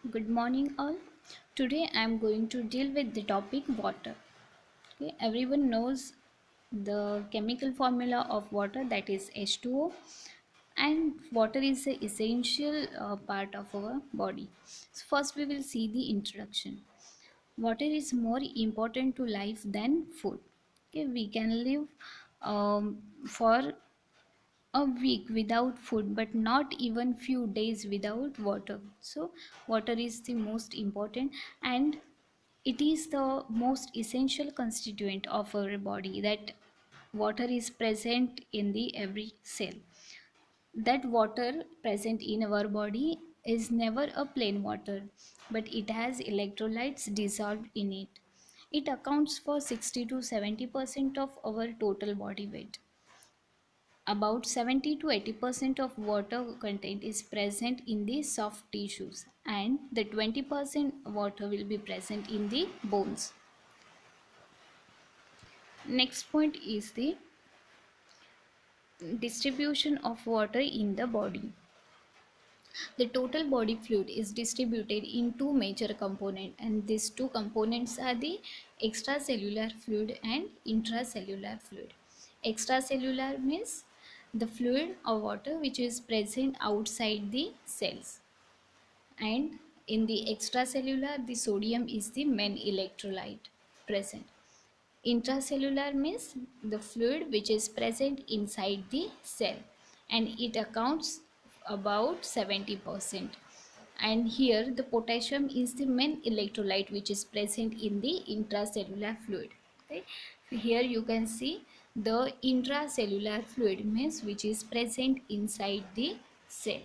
Good morning, all. Today I am going to deal with the topic water. Okay, everyone knows the chemical formula of water, that is H2O, and water is the essential part of our body. So first, we will see the introduction. Water is more important to life than food. Okay, we can live for a week without food, but not even few days without water. So water is the most important, and it is the most essential constituent of our body. That water is present in the every cell. That water present in our body is never a plain water, but it has electrolytes dissolved in it. It accounts for 60 to 70% of our total body weight. About 70 to 80% of water content is present in the soft tissues, and the 20% water will be present in the bones. Next point is the distribution of water in the body. The total body fluid is distributed in two major components, and these two components are the extracellular fluid and intracellular fluid. Extracellular means the fluid or water which is present outside the cells, and in the extracellular the sodium is the main electrolyte present. Intracellular means the fluid which is present inside the cell, and it accounts about 70%. And here the potassium is the main electrolyte which is present in the intracellular fluid. Okay, so here you can see the intracellular fluid means which is present inside the cell,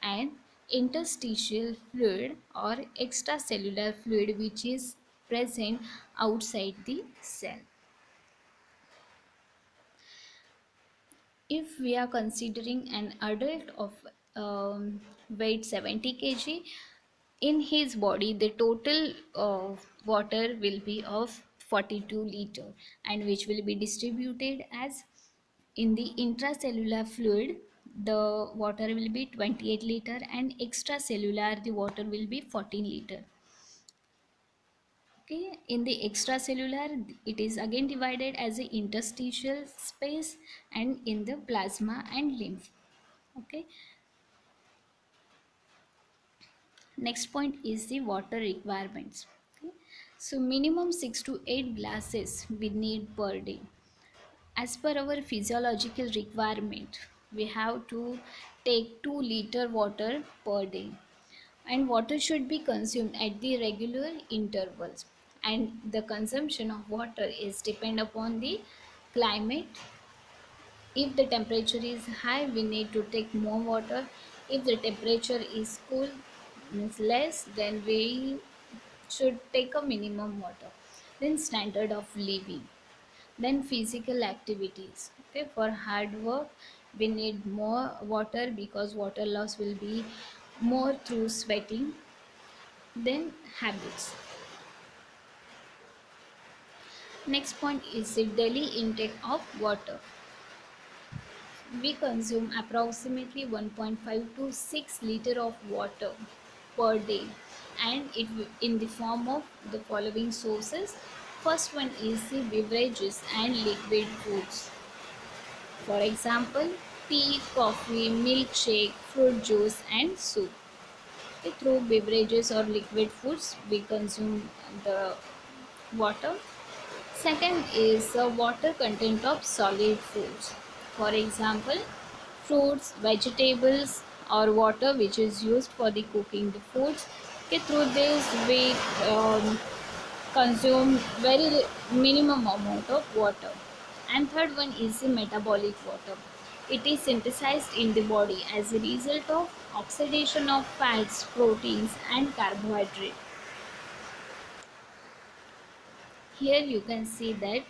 and interstitial fluid or extracellular fluid which is present outside the cell. If we are considering an adult of weight 70 kg, in his body the total water will be of 42 liter, and which will be distributed as in the intracellular fluid the water will be 28 liter, and extracellular the water will be 14 liter. Okay, in the extracellular it is again divided as a interstitial space and in the plasma and lymph. Okay, next point is the water requirements. Okay, so minimum 6 to 8 glasses we need per day. As per our physiological requirement, we have to take 2 liter water per day, and water should be consumed at the regular intervals, and the consumption of water is depend upon the climate. If the temperature is high, we need to take more water. If the temperature is cool, means less, then we should take a minimum water. Then standard of living, then physical activities. Okay, for hard work we need more water because water loss will be more through sweating. Then habits. Next point is the daily intake of water. We consume approximately 1.5 to 6 liter of water per day, and in the form of the following sources. First one is the beverages and liquid foods. For example, tea, coffee, milkshake, fruit juice and soup. Through beverages or liquid foods we consume the water. Second is the water content of solid foods. For example, fruits, vegetables, or water which is used for the cooking the foods. Okay, through this we consume very minimum amount of water. And third one is the metabolic water. It is synthesized in the body as a result of oxidation of fats, proteins, and carbohydrate. Here you can see that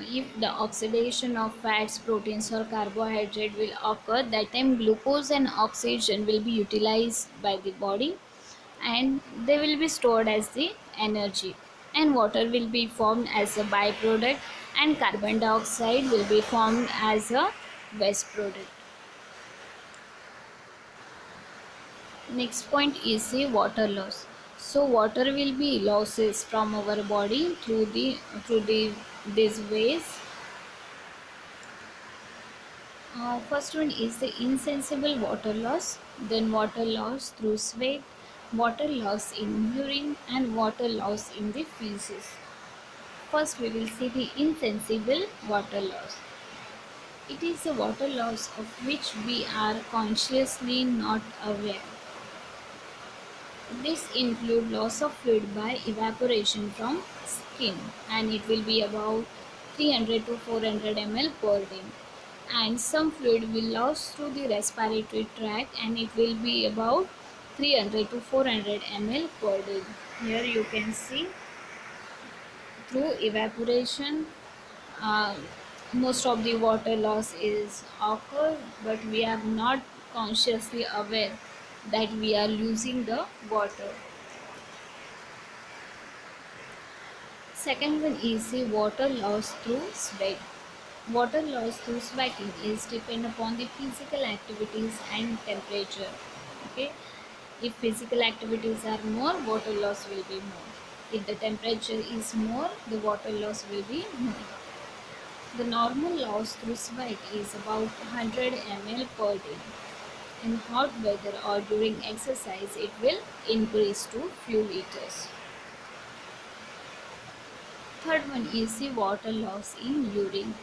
if the oxidation of fats, proteins or carbohydrate will occur, that time glucose and oxygen will be utilized by the body, and they will be stored as the energy, and water will be formed as a byproduct, and carbon dioxide will be formed as a waste product. Next point is the water loss. So water will be losses from our body through the these ways. First one is the insensible water loss, then water loss through sweat, water loss in urine, and water loss in the feces. First, we will see the insensible water loss. It is a water loss of which we are consciously not aware. This include loss of fluid by evaporation from skin, and it will be about 300 to 400 ml per day. And some fluid will loss through the respiratory tract, and it will be about 300 to 400 ml per day. Here you can see through evaporation, uh, most of the water loss is occur, but we are not consciously aware that we are losing the water. Second one is the water loss through sweat. Water loss through sweating is depend upon the physical activities and temperature. Okay, if physical activities are more, water loss will be more. If the temperature is more, the water loss will be more. The normal loss through sweat is about 100 ml per day. In hot weather or during exercise, it will increase to few liters. Third one is the water loss in urine.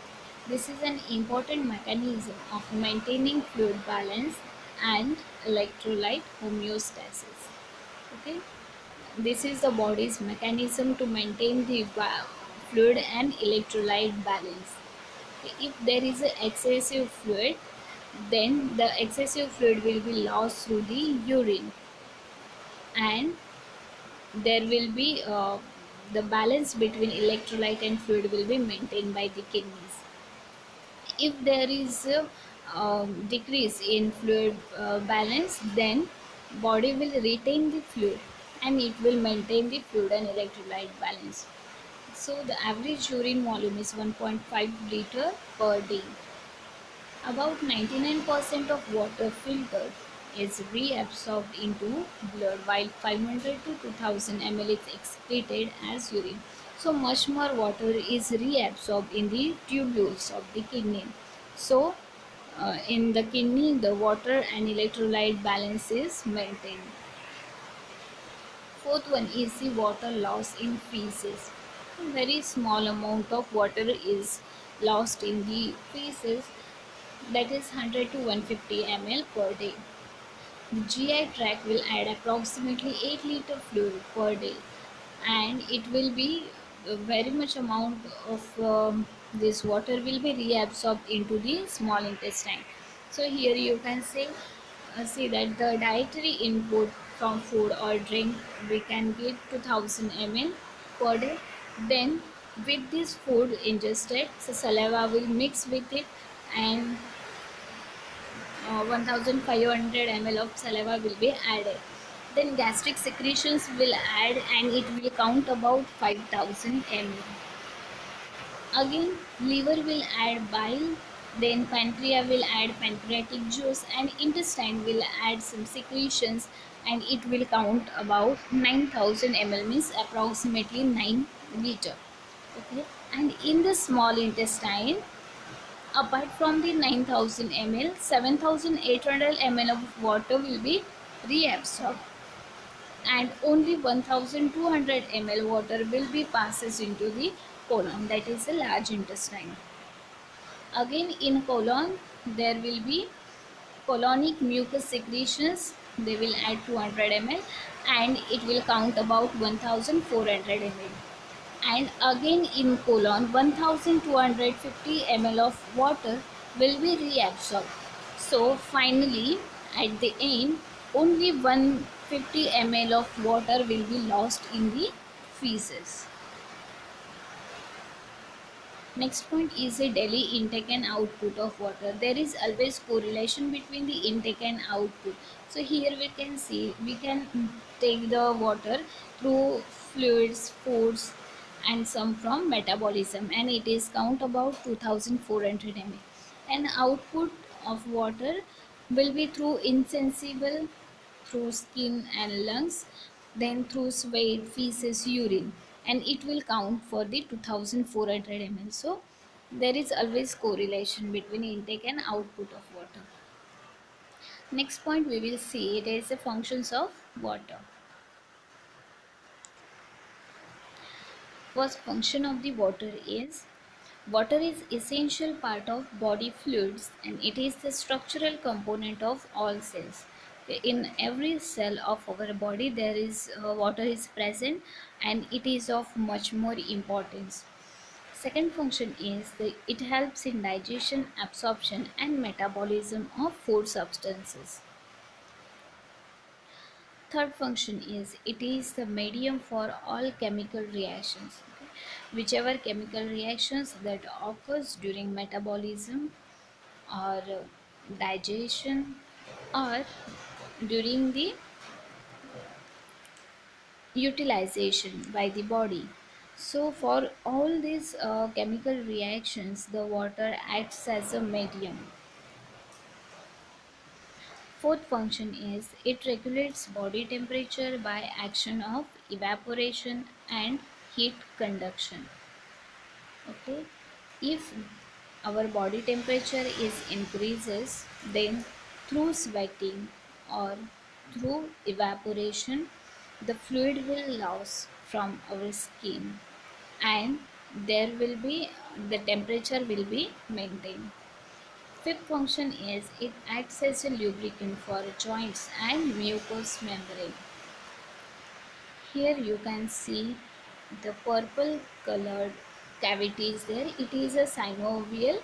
This is an important mechanism of maintaining fluid balance and electrolyte homeostasis. Okay, this is the body's mechanism to maintain the fluid and electrolyte balance. If there is a excessive fluid, then the excessive fluid will be lost through the urine, and there will be the balance between electrolyte and fluid will be maintained by the kidneys. If there is a decrease in fluid balance, then body will retain the fluid and it will maintain the fluid and electrolyte balance. So the average urine volume is 1.5 liter per day. About 99% of water filtered is reabsorbed into blood, while 500 to 2000 ml is excreted as urine. So much more water is reabsorbed in the tubules of the kidney. So in the kidney, the water and electrolyte balance is maintained. Fourth one is the water loss in feces. A very small amount of water is lost in the feces, that is 100 to 150 ml per day. The GI tract will add approximately 8 liter fluid per day, and it will be very much amount of this water will be reabsorbed into the small intestine. So here you can see that the dietary input from food or drink we can get 2000 ml per day. Then with this food ingested, so saliva will mix with it, and 1500 ml of saliva will be added. Then gastric secretions will add, and it will count about 5000 ml. Again, liver will add bile, then pancreas will add pancreatic juice, and intestine will add some secretions, and it will count about 9000 ml, means approximately 9 liter. Okay, and in the small intestine, apart from the 9000 ml, 7800 ml of water will be reabsorbed, and only 1200 ml water will be passes into the colon, that is the large intestine. Again, in colon there will be colonic mucus secretions, they will add 200 ml, and it will count about 1400 ml. And again in colon, 1250 ml of water will be reabsorbed. So finally at the end, only 150 ml of water will be lost in the feces. Next point is a daily intake and output of water. There is always correlation between the intake and output. So here we can see we can take the water through fluids, foods, and some from metabolism, and it is count about 2400 ml. And output of water will be through insensible through skin and lungs, then through sweat, feces, urine, and it will count for the 2400 ml. So there is always correlation between intake and output of water. Next point we will see it is the functions of water. First function of the water is essential part of body fluids and it is the structural component of all cells. In every cell of our body there is water is present and it is of much more importance. Second function is it helps in digestion, absorption and metabolism of food substances. Third function is it is the medium for all chemical reactions. Okay? Whichever chemical reactions that occurs during metabolism or digestion or during the utilization by the body. So for all these chemical reactions the water acts as a medium. Fourth function is it regulates body temperature by action of evaporation and heat conduction. Okay, if our body temperature is increases, then through sweating or through evaporation the fluid will loss from our skin and there will be the temperature will be maintained. Fifth function is it acts as a lubricant for joints and mucous membrane. Here you can see the purple colored cavity is there. It is a synovial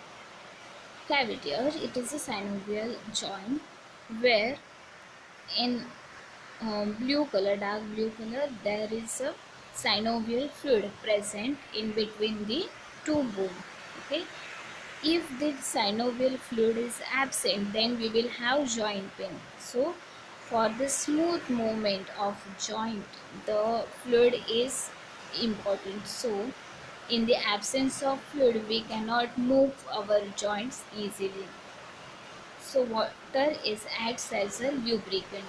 cavity or it is a synovial joint where in blue color, dark blue color, there is a synovial fluid present in between the two bone. Okay, if the synovial fluid is absent then we will have joint pain. So for the smooth movement of joint the fluid is important. So in the absence of fluid we cannot move our joints easily. So water is acts as a lubricant.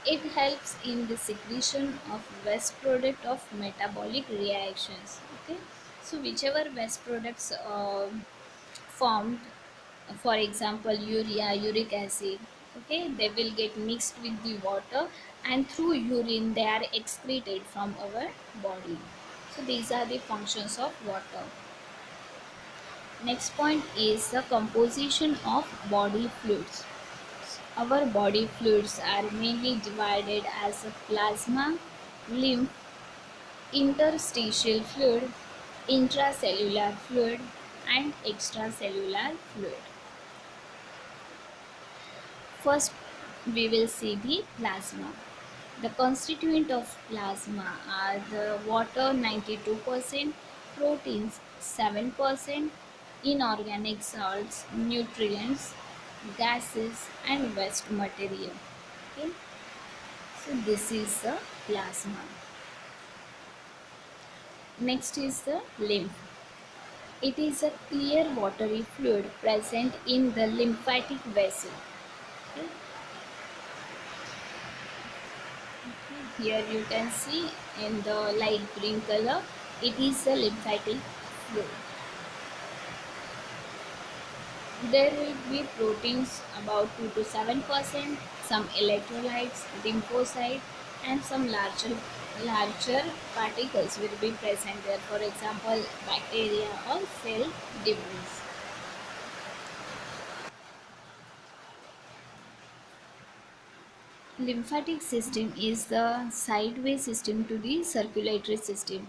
It helps in the secretion of waste product of metabolic reactions. Okay, so whichever waste products formed, for example urea, uric acid, okay, they will get mixed with the water and through urine they are excreted from our body. So these are the functions of water. Next point is the composition of body fluids. Our body fluids are mainly divided as a plasma, lymph, interstitial fluid, intracellular fluid and extracellular fluid. First, we will see the plasma. The constituent of plasma are the water 92%, proteins 7%, inorganic salts, nutrients, gases and waste material. Okay, so this is the plasma. Next is the lymph. It is a clear watery fluid present in the lymphatic vessel. Okay. Here you can see in the light green color, it is a lymphatic fluid. There will be proteins about 2 to 7%, some electrolytes, lymphocytes, and some larger particles will be present there. For example, bacteria or cell debris. Lymphatic system is the sideway system to the circulatory system.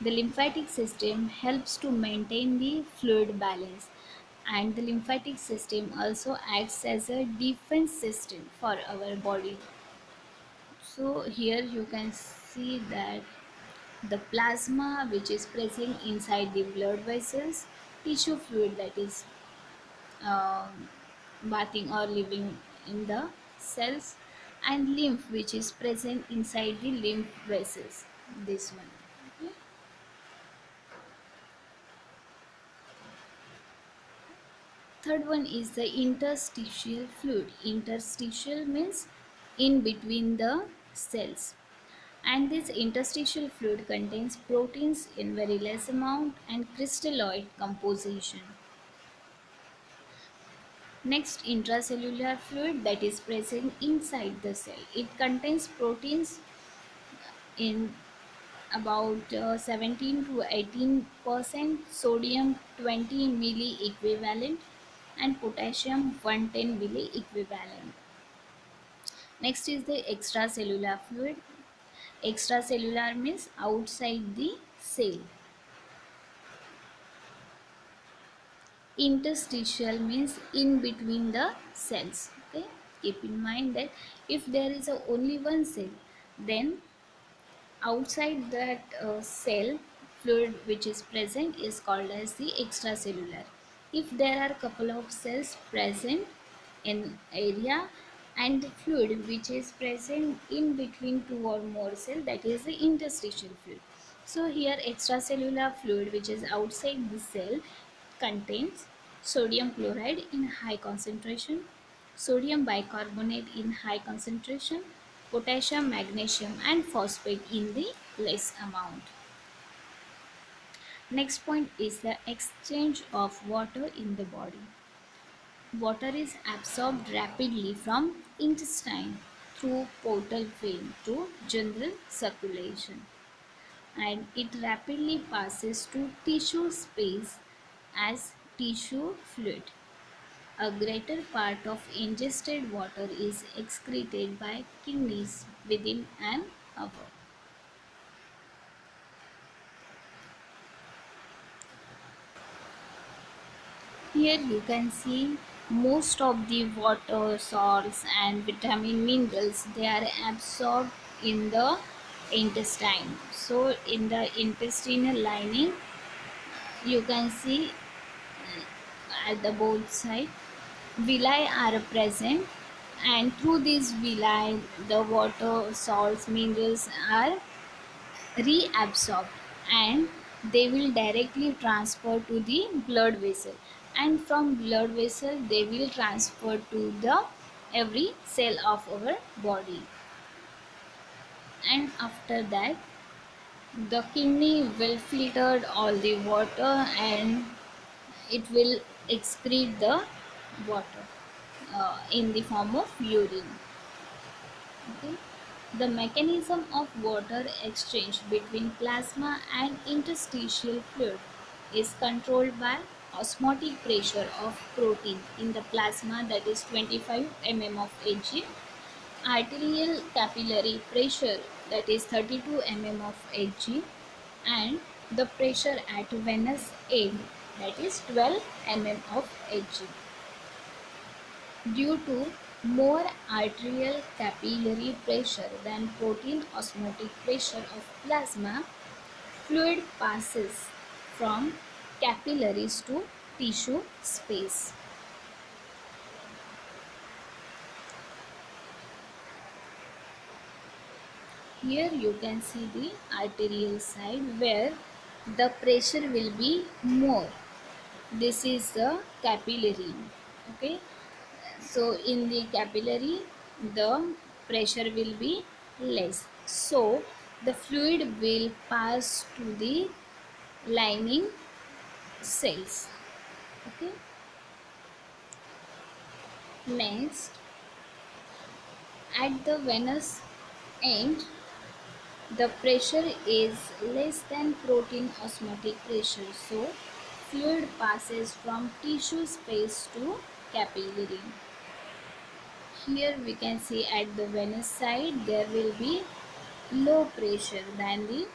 The lymphatic system helps to maintain the fluid balance and the lymphatic system also acts as a defense system for our body. So here you can see that the plasma which is present inside the blood vessels, tissue fluid that is um, bathing or living in the cells and lymph which is present inside the lymph vessels, this one. Okay. Third one is the interstitial fluid. Interstitial means in between the cells. And this interstitial fluid contains proteins in very less amount and crystalloid composition. Next, intracellular fluid that is present inside the cell. It contains proteins in about 17 to 18%, sodium 20 milli equivalent, and potassium 110 milli equivalent. Next is the extracellular fluid. Extracellular means outside the cell. Interstitial means in between the cells. Okay, keep in mind that if there is only one cell, then outside that cell fluid which is present is called as the extracellular. If there are couple of cells present in area and the fluid which is present in between two or more cells, that is the interstitial fluid. So here extracellular fluid which is outside the cell contains sodium chloride in high concentration, sodium bicarbonate in high concentration, potassium, magnesium and phosphate in the less amount. Next point is the exchange of water in the body. Water is absorbed rapidly from intestine through portal vein to general circulation, and it rapidly passes to tissue space as tissue fluid. A greater part of ingested water is excreted by kidneys within an hour. Here you can see most of the water, salts and vitamin minerals, they are absorbed in the intestine. So in the intestinal lining you can see at the both side villi are present, and through these villi the water, salts, minerals are reabsorbed and they will directly transfer to the blood vessel, and from blood vessel they will transfer to the every cell of our body, and after that the kidney will filter all the water and it will excrete the water in the form of urine. Okay. The mechanism of water exchange between plasma and interstitial fluid is controlled by osmotic pressure of protein in the plasma, that is 25 mm of Hg, arterial capillary pressure, that is 32 mm of Hg, and the pressure at venous end, that is 12 mm of Hg. Due to more arterial capillary pressure than protein osmotic pressure of plasma, fluid passes from capillaries to tissue space. Here you can see the arterial side where the pressure will be more. This is the capillary. Okay. So in the capillary the pressure will be less, so the fluid will pass to the lining cells. Okay. Next, at the venous end the pressure is less than protein osmotic pressure, so fluid passes from tissue space to capillary. Here we can see at the venous side there will be low pressure than the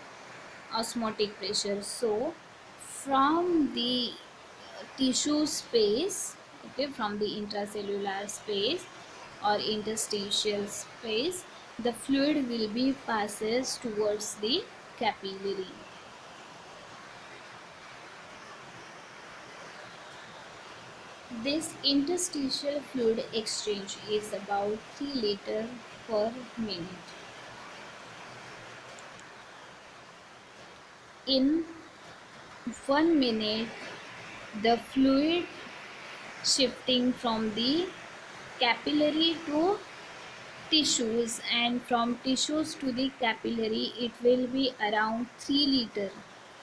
osmotic pressure, so from the tissue space, okay, from the intracellular space or interstitial space, the fluid will be passes towards the capillary. This interstitial fluid exchange is about 3 liters per minute. In 1 minute, the fluid shifting from the capillary to tissues, and from tissues to the capillary it will be around 3 liter,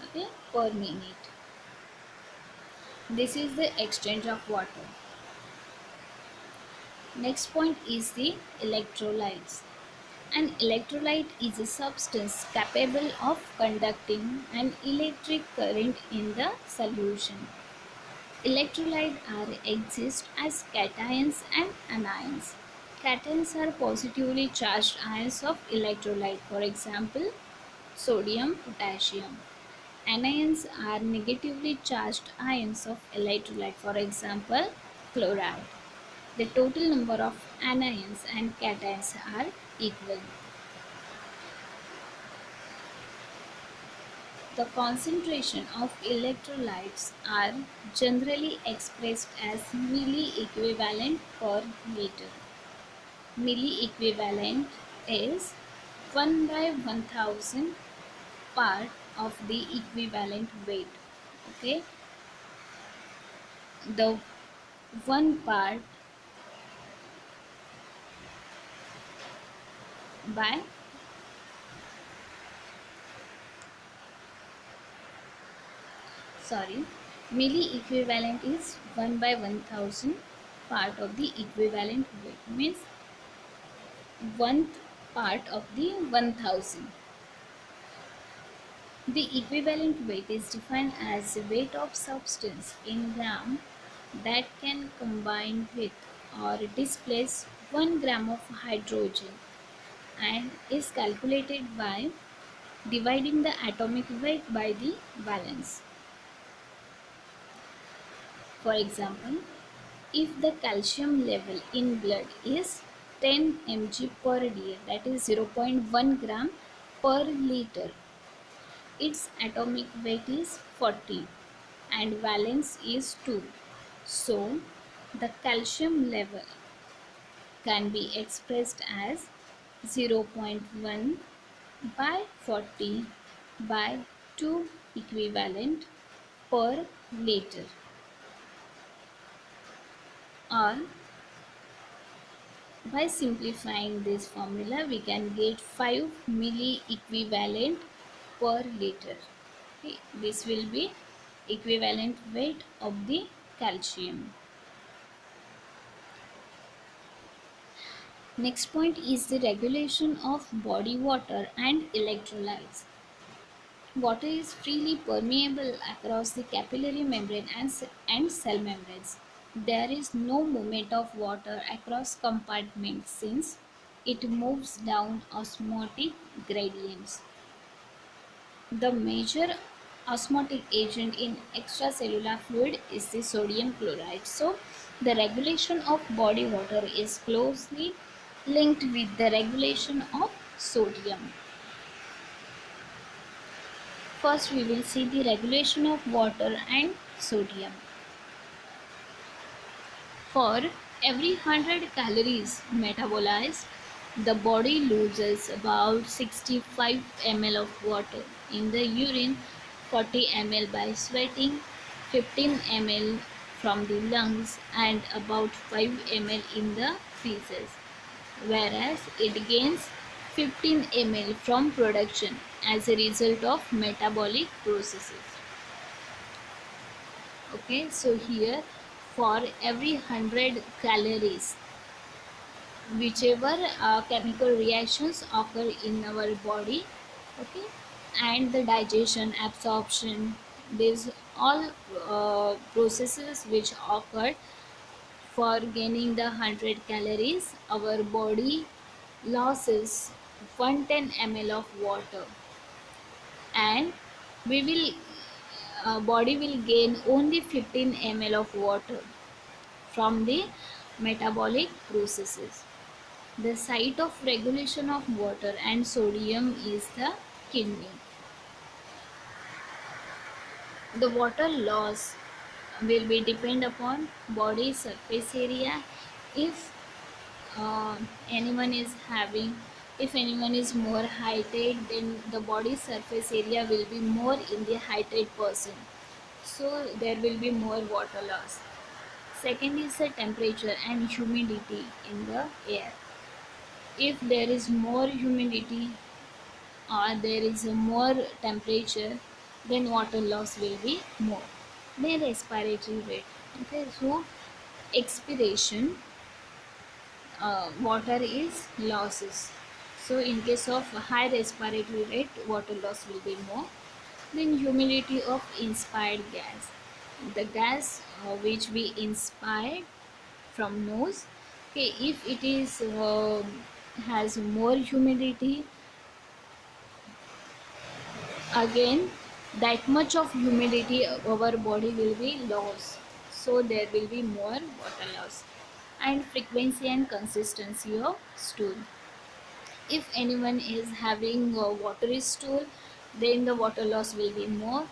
okay, per minute. This is the exchange of water. Next point is the electrolytes. An electrolyte is a substance capable of conducting an electric current in the solution. Electrolytes are exist as cations and anions. Cations are positively charged ions of electrolyte, for example, sodium, potassium. Anions are negatively charged ions of electrolyte, for example, chloride. The total number of anions and cations are equal. The concentration of electrolytes are generally expressed as milli-equivalent per liter. Milli-equivalent is 1 by 1000 part of the equivalent weight. Okay, the one part by sorry milli equivalent is 1 by 1000 part of the equivalent weight, means one part of the 1000. The equivalent weight is defined as the weight of substance in gram that can combine with or displace 1 gram of hydrogen, and is calculated by dividing the atomic weight by the valence. For example, if the calcium level in blood is 10 mg per day, that is 0.1 gram per liter, its atomic weight is 40 and valence is 2. So, the calcium level can be expressed as 0.1 by 40 by 2 equivalent per liter, or by simplifying this formula we can get 5 milli equivalent per liter. Okay, this will be equivalent weight of the calcium. Next point is the regulation of body water and electrolytes. Water is freely permeable across the capillary membrane and cell membranes. There is no movement of water across compartments since it moves down osmotic gradients. The major osmotic agent in extracellular fluid is the sodium chloride. So, the regulation of body water is closely linked with the regulation of sodium. First, we will see the regulation of water and sodium. For every 100 calories metabolized, the body loses about 65 ml of water in the urine, 40 ml by sweating, 15 ml from the lungs, and about 5 ml in the feces, whereas it gains 15 ml from production as a result of metabolic processes. Okay, so here for every 100 calories, whichever chemical reactions occur in our body, okay, and the digestion, absorption, these all processes which occur for gaining the 100 calories, our body losses 110 ml of water, and we will body will gain only 15 ml of water from the metabolic processes. The site of regulation of water and sodium is the kidney. The water loss will be depend upon body surface area. If uh, anyone is having if anyone is more heighted, then the body surface area will be more in the heighted person, so there will be more water loss. Second is the temperature and humidity in the air. If there is more humidity or there is a more temperature, then water loss will be more. Then respiratory rate. Okay, so expiration, water is losses. So in case of high respiratory rate, water loss will be more. Then humidity of inspired gas. The gas which we inspire from nose. Okay, if it is has more humidity, again that much of humidity our body will be lost, so there will be more water loss. And frequency and consistency of stool. If anyone is having a watery stool, then the water loss will be more,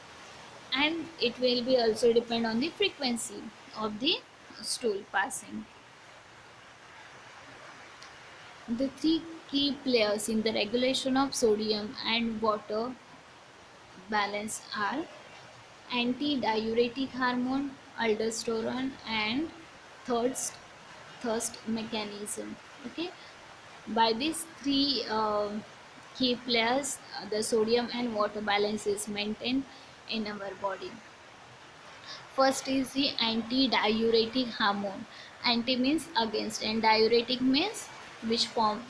and it will be also depend on the frequency of the stool passing. The three key players in the regulation of sodium and water balance are antidiuretic hormone, aldosterone, and thirst thirst mechanism. Okay, by these three key players, the sodium and water balance is maintained in our body. First is the antidiuretic hormone. Anti means against, and diuretic means which form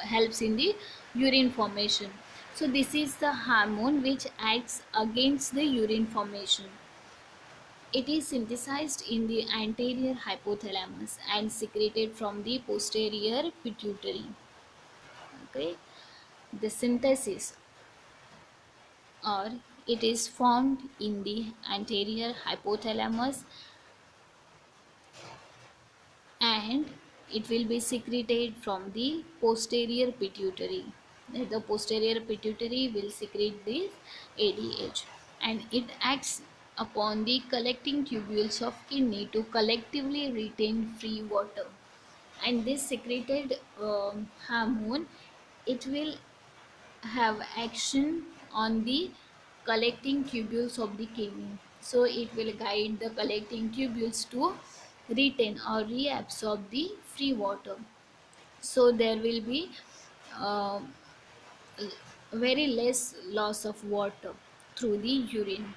helps in the urine formation. So this is the hormone which acts against the urine formation. It is synthesized in the anterior hypothalamus and secreted from the posterior pituitary. Okay, the synthesis, or it is formed in the anterior hypothalamus and it will be secreted from the posterior pituitary. The posterior pituitary will secrete this ADH, and it acts upon the collecting tubules of kidney to collectively retain free water. And this secreted hormone, it will have action on the collecting tubules of the kidney, so it will guide the collecting tubules to retain or reabsorb the free water, so there will be uh, very less loss of water through the urine.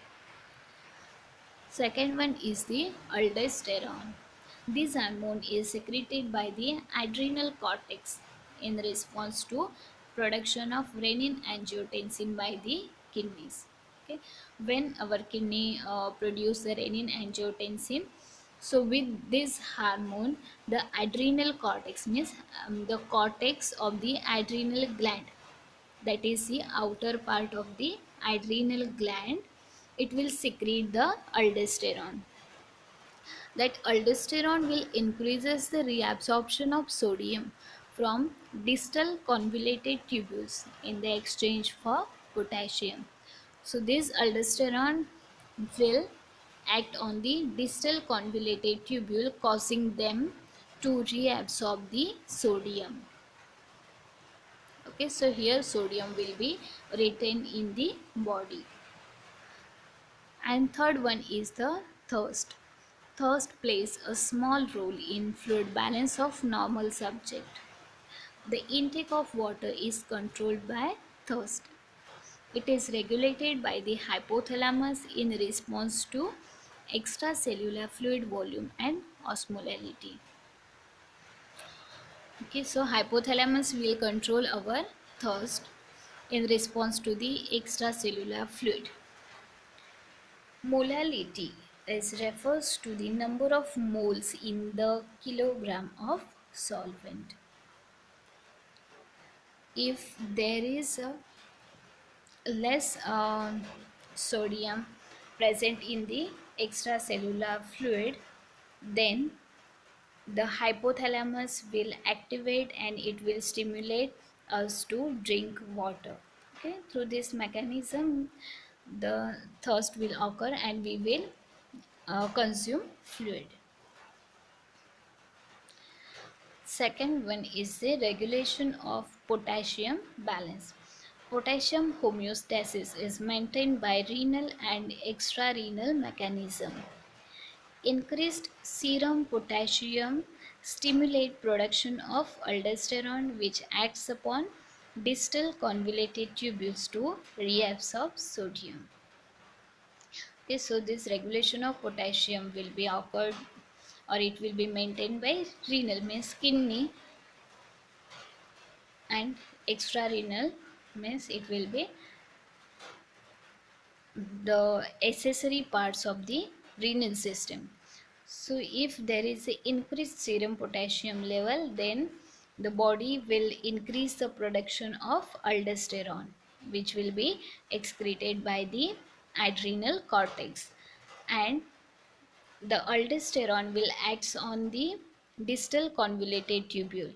Second one is the aldosterone. This hormone is secreted by the adrenal cortex in response to production of renin-angiotensin by the kidneys. Okay, when our kidney produce the renin-angiotensin, so with this hormone, the adrenal cortex means the cortex of the adrenal gland, that is the outer part of the adrenal gland, it will secrete the aldosterone. That aldosterone will increases the reabsorption of sodium from distal convoluted tubules in the exchange for potassium. So this aldosterone will act on the distal convoluted tubule, causing them to reabsorb the sodium. Okay, so here sodium will be retained in the body. And third one is the thirst. Thirst plays a small role in fluid balance of normal subject. The intake of water is controlled by thirst. It is regulated by the hypothalamus in response to extracellular fluid volume and osmolality. Okay, so hypothalamus will control our thirst in response to the extracellular fluid. Molality is refers to the number of moles in the kilogram of solvent. If there is a less sodium present in the extracellular fluid, then the hypothalamus will activate and it will stimulate us to drink water. Okay, through this mechanism the thirst will occur and we will consume fluid. Second one is the regulation of potassium balance. Potassium homeostasis is maintained by renal and extrarenal mechanism. Increased serum potassium stimulate production of aldosterone, which acts upon distal convoluted tubules to reabsorb sodium. Okay, so this regulation of potassium will be occurred, or it will be maintained by renal, means kidney, and extrarenal means it will be the accessory parts of the renal system. So if there is a increased serum potassium level, then the body will increase the production of aldosterone, which will be excreted by the adrenal cortex, and the aldosterone will act on the distal convoluted tubule,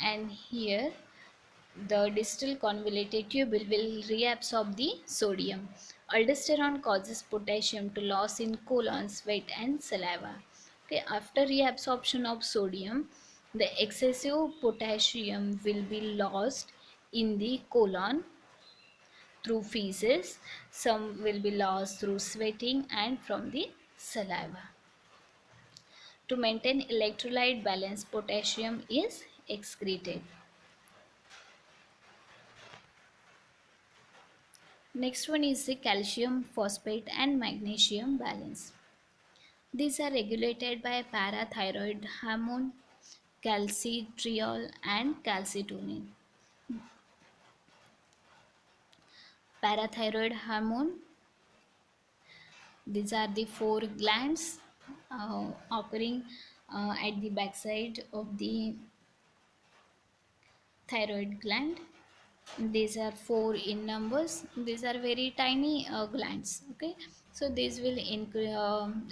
and here the distal convoluted tubule will reabsorb the sodium. Aldosterone causes potassium to loss in colon, sweat and saliva. Okay, after reabsorption of sodium, the excessive potassium will be lost in the colon through feces, some will be lost through sweating and from the saliva. To maintain electrolyte balance, potassium is excreted. Next one is the calcium, phosphate and magnesium balance. These are regulated by parathyroid hormone, calcitriol and calcitonin. Parathyroid hormone, these are the four glands occurring at the backside of the thyroid gland. These are four in numbers. These are very tiny glands. Okay, so these will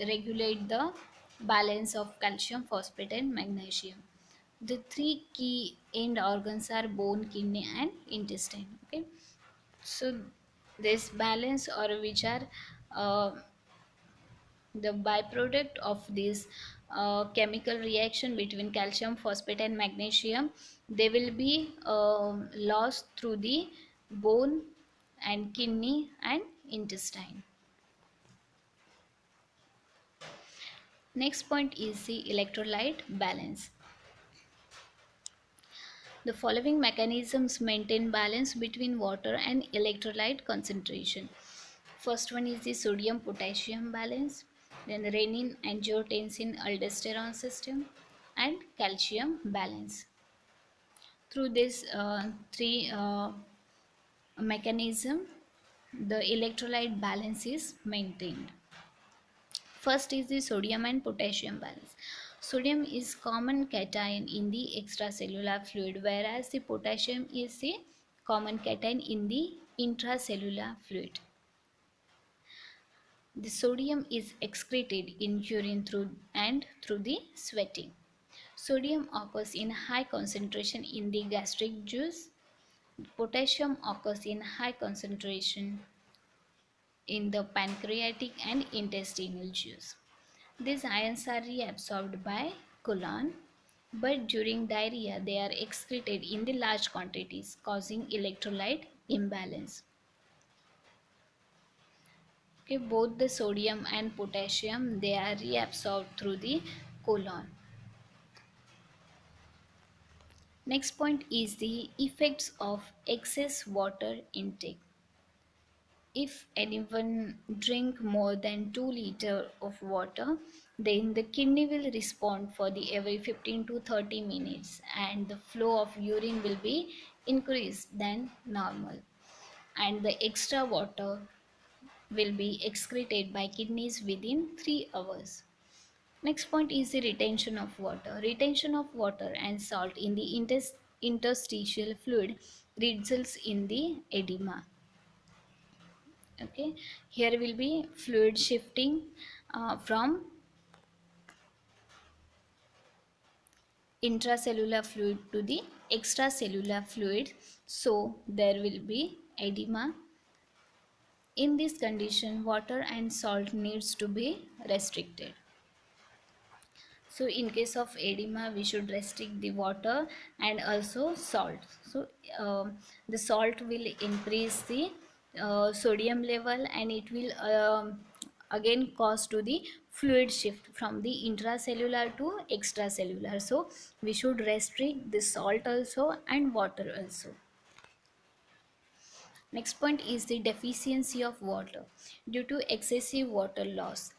regulate the balance of calcium, phosphate and magnesium. The three key end organs are bone, kidney and intestine. Okay, so this balance, or which are uh, the byproduct of this chemical reaction between calcium, phosphate and magnesium, they will be lost through the bone and kidney and intestine. Next point is the electrolyte balance. The following mechanisms maintain balance between water and electrolyte concentration. First one is the sodium potassium balance, then the renin angiotensin aldosterone system, and calcium balance. Through this three mechanism, the electrolyte balance is maintained. First is the sodium and potassium balance. Sodium is common cation in the extracellular fluid, whereas the potassium is the common cation in the intracellular fluid. The sodium is excreted in urine through the sweating. Sodium occurs in high concentration in the gastric juice. Potassium occurs in high concentration in the pancreatic and intestinal juice. These ions are reabsorbed by colon, but during diarrhea they are excreted in the large quantities, causing electrolyte imbalance. Okay, both the sodium and potassium, they are reabsorbed through the colon. Next point is the effects of excess water intake. If anyone drink more than 2 liters of water, then the kidney will respond for the every 15 to 30 minutes, and the flow of urine will be increased than normal, and the extra water will be excreted by kidneys within 3 hours. Next point is the retention of water. Retention of water and salt in the interstitial fluid results in the edema. Okay, here will be fluid shifting from intracellular fluid to the extracellular fluid, so there will be edema. In this condition, water and salt needs to be restricted. So in case of edema, we should restrict the water and also salt. So the salt will increase the sodium level, and it will again cause to the fluid shift from the intracellular to extracellular. So we should restrict the salt also and water also. Next point is the deficiency of water. Due to excessive water loss,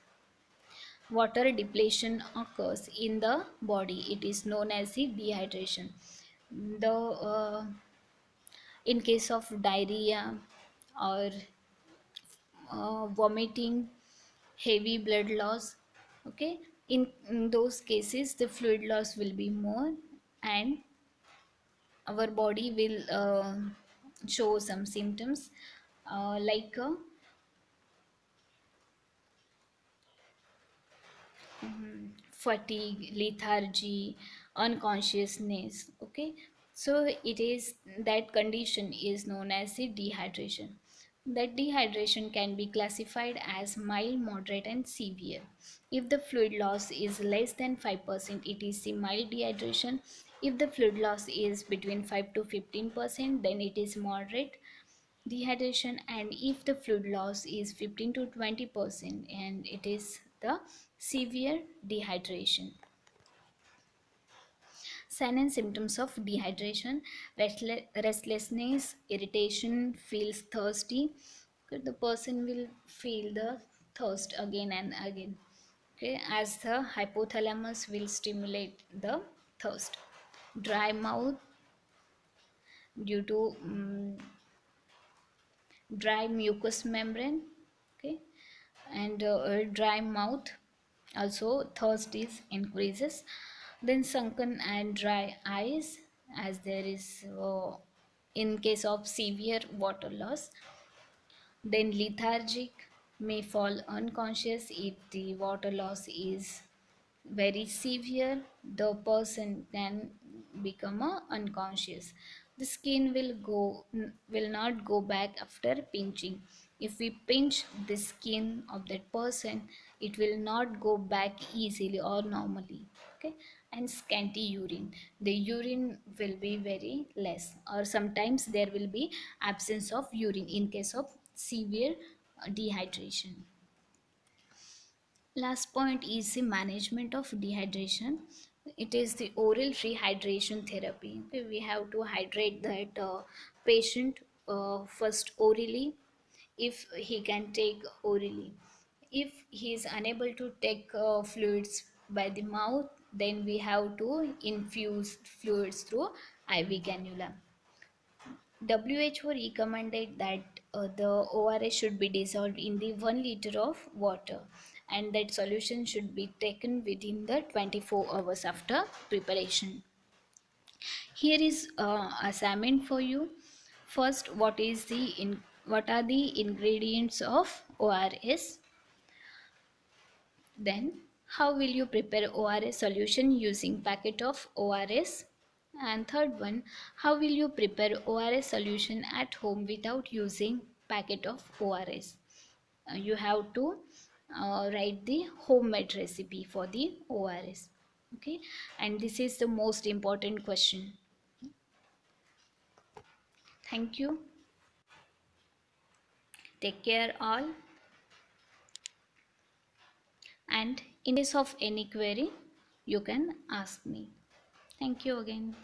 water depletion occurs in the body. It is known as the dehydration. The in case of diarrhea or vomiting, heavy blood loss, okay, in those cases the fluid loss will be more, and our body will show some symptoms like fatigue, lethargy, unconsciousness. Okay, so it is that condition is known as the dehydration. That dehydration can be classified as mild, moderate, and severe. If the fluid loss is less than 5%, it is the mild dehydration. If the fluid loss is between 5 to 15%, then it is moderate dehydration. And if the fluid loss is 15 to 20%, and it is the severe dehydration. Sign and symptoms of dehydration: restlessness, irritation, feels thirsty. Okay, the person will feel the thirst again and again, okay, as the hypothalamus will stimulate the thirst. Dry mouth due to dry mucous membrane, okay, and dry mouth, also thirst is increases. Then sunken and dry eyes, as there is in case of severe water loss. Then lethargic, may fall unconscious if the water loss is very severe. The person can become unconscious. The skin will not go back after pinching. If we pinch the skin of that person, it will not go back easily or normally. Okay, and scanty urine, the urine will be very less, or sometimes there will be absence of urine in case of severe dehydration. Last point is the management of dehydration. It is the oral rehydration therapy. Okay, we have to hydrate that patient first orally, if he can take orally. If he is unable to take fluids by the mouth, then we have to infuse fluids through IV cannula. WHO recommended that the ORS should be dissolved in the 1 liter of water, and that solution should be taken within the 24 hours after preparation. Here is assignment for you. First, what are the ingredients of ORS? Then, how will you prepare ORS solution using packet of ORS? And third one, how will you prepare ORS solution at home without using packet of ORS? You have to write the homemade recipe for the ORS. Okay, and this is the most important question. Thank you. Take care all. And in case of any query, you can ask me. Thank you again.